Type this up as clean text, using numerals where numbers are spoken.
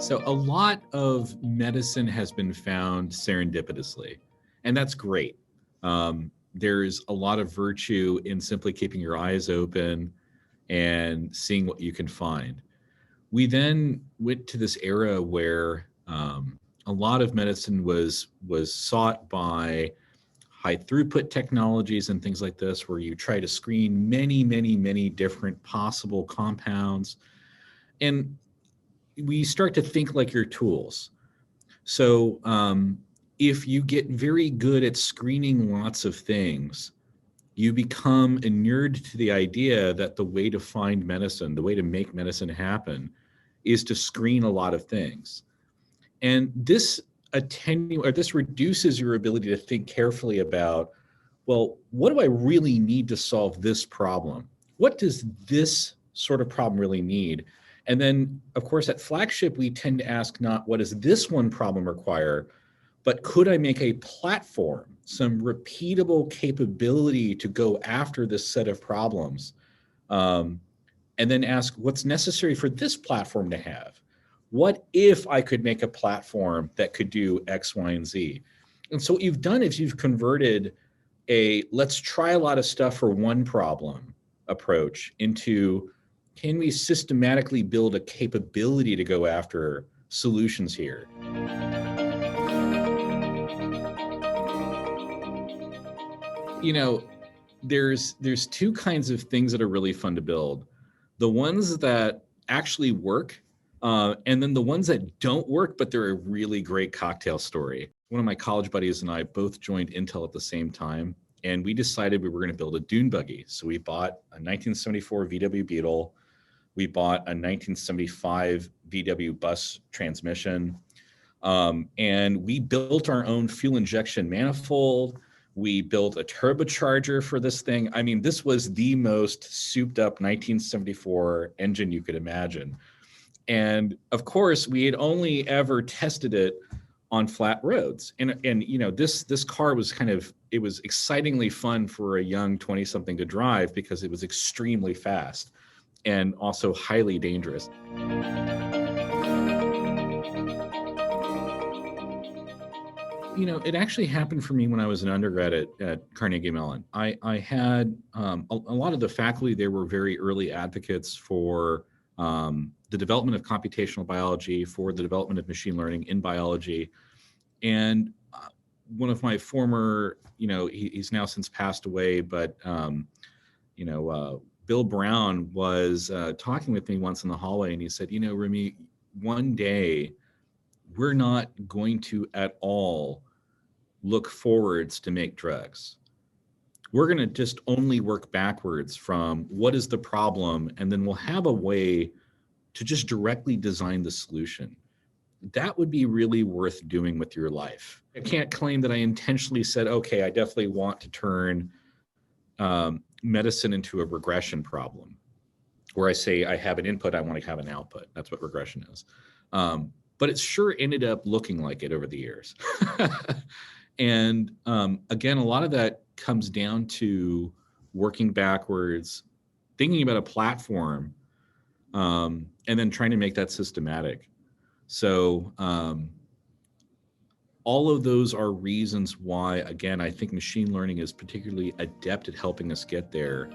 So a lot of medicine has been found serendipitously, and that's great. There's a lot of virtue in simply keeping your eyes open and seeing what you can find. We then went to this era where a lot of medicine was sought by high throughput technologies and things like this, where you try to screen many different possible compounds, and we start to think like your tools. So if you get very good at screening lots of things, you become inured to the idea that the way to find medicine, the way to make medicine happen, is to screen a lot of things. And this this reduces your ability to think carefully about, well, what do I really need to solve this problem? What does this sort of problem really need? And then, of course, at Flagship, we tend to ask not what does this one problem require, but could I make a platform, some repeatable capability to go after this set of problems? And then ask what's necessary for this platform to have. What if I could make a platform that could do X, Y, and Z? And so what you've done is you've converted a let's try a lot of stuff for one problem approach into, can we systematically build a capability to go after solutions here? You know, there's two kinds of things that are really fun to build. The ones that actually work, and then the ones that don't work, but they're a really great cocktail story. One of my college buddies and I both joined Intel at the same time, and we decided we were going to build a dune buggy. So we bought a 1974 VW Beetle. We bought a 1975 VW bus transmission, and we built our own fuel injection manifold. We built a turbocharger for this thing. I mean, this was the most souped up 1974 engine you could imagine. And of course, we had only ever tested it on flat roads. And you know, this car was it was excitingly fun for a young 20-something to drive because it was extremely fast and also highly dangerous. You know, it actually happened for me when I was an undergrad at Carnegie Mellon. I had a lot of the faculty there were very early advocates for the development of computational biology, for the development of machine learning in biology. And one of my former, you know, he's now since passed away, but, you know, Bill Brown was talking with me once in the hallway, and he said, you know, Rumi, one day we're not going to at all look forwards to make drugs. We're going to just only work backwards from what is the problem, and then we'll have a way to just directly design the solution. That would be really worth doing with your life. I can't claim that I intentionally said, okay, I definitely want to turn medicine into a regression problem, where I say I have an input, I want to have an output. That's what regression is. But it sure ended up looking like it over the years. And again, a lot of that comes down to working backwards, thinking about a platform, and then trying to make that systematic. So all of those are reasons why, again, I think machine learning is particularly adept at helping us get there.